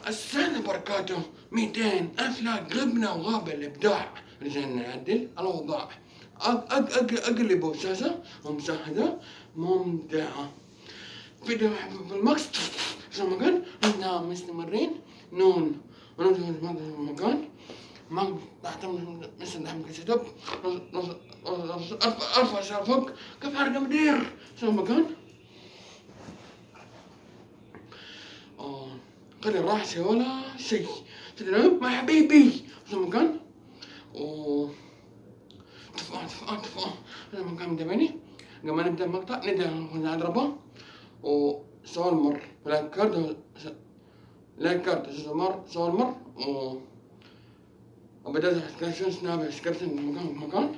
السنة بركاته 200 ألف لايك. غبنا وغاب الإبداع. رجعنا نعدل الأوضاع. أقلب الشاشة ومشاهدة ممتعة. فيديو في الماكس في المكان. احنا مستمرين نون ونوجه في المكان. ما تعتمد مثل دحم كسيتوب. ارفع شعر فوق. كيف حركة مدير في المكان. خلي الراحة شي ولا شي. تدري مع حبيبي في المكان. تفاح في المكان متابعني. قبل ما نبدأ المقطع نبدأ نضربه. وسؤال مر لايك كارد سؤال مر وبدأت أتكلم سناب سكرتين من مكان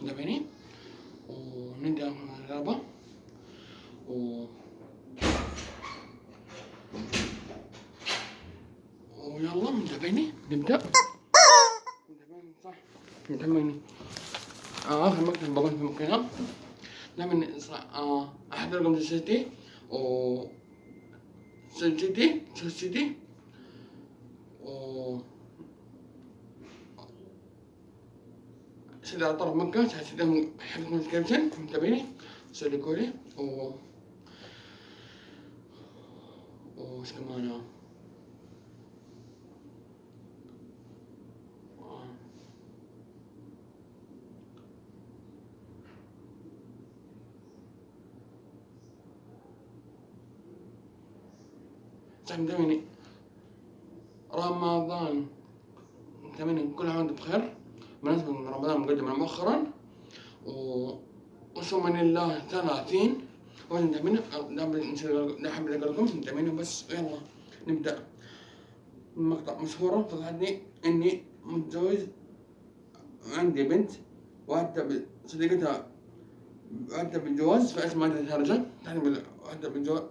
متابعني. ونبدأ نضربه ويلا متابعني نبدأ. صح متابعني. آخر مكتب بقول في مكانها. دائما أحد رقم سلسلتي سلسلتي سيدي على طرف مكة. سيدي حفظ مسكرتين متابعني. سيدي كوري وش كمان متابعني. رمضان متابعني. كل عام وانتم بخير. بمناسبة رمضان مقدم مؤخرا وصوم لله 30. وين متابعني. نحب لكم متابعني. بس يلا نبدأ. مقطع مشهورة طلعتني إني متزوج عندي بنت وحتى صديقتها وحتى بالجواز في أسماء الهرجة. وحتى بالجواز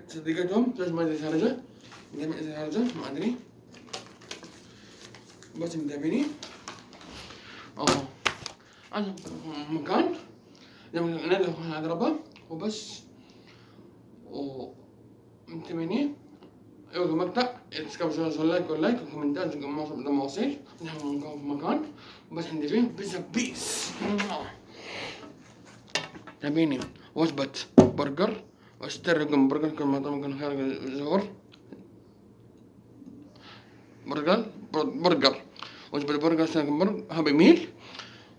صديقتهم في أسماء الهرجة. ما أدري بس متابعني. أنا مكان لما ندخل أضربه وبس ومتابعني. يوجد مقطع يتسكب لايك وكومنتات لما وصل. نحن في مكان بس عندي فيه بيتزا بيس. تابيني وجبة برجر واشتري رقم برجر كل ما طبعا خارج الظهور. برجر وجبة برجر اشتري رقم هابي ميل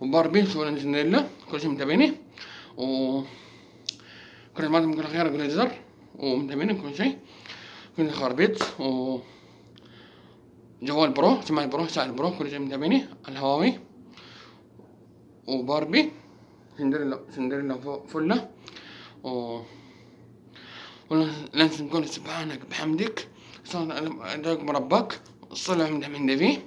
وباربي سوى نيلا. كل شيء متابعني. كل ما طبعا خارج الزر ومتابعني كل شيء. كل خربيط جوال برو سماعة برو ساعة برو كل شيء متابعني. الهواوي وباربي سندريلا فلة ولا نقول سبحانك بحمدك صلى ربك صلى من النبي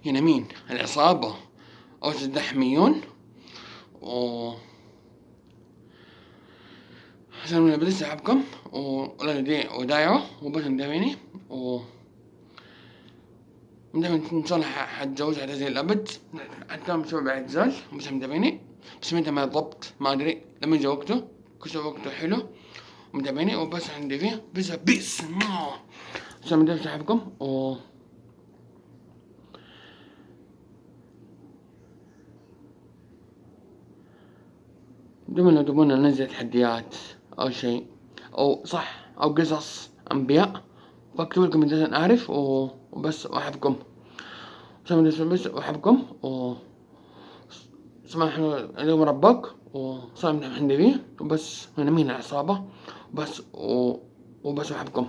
هنا مين العصابة أو الدحميون عشان أنا بدي أسحبكم ولا دي ودايعه وبس متابعني متابعني. إن شاء الله حتجوز على زي الأبد حتى مسوي بعد زال بس متابعني. بس متى ما ضبط ما أدري لما جا وقته كل شيء وقته حلو متابعني. وبس عندي فيه بيس عشان بدي أسحبكم لو تبون ننزل تحديات أو شيء أو صح أو قصص أنبياء فاكتبوا لكم إن أعرف وبس. وأحبكم بس وأحبكم سمح اليوم ربك وصام النبي وبس. أنا مين العصابة وبس وبس أحبكم.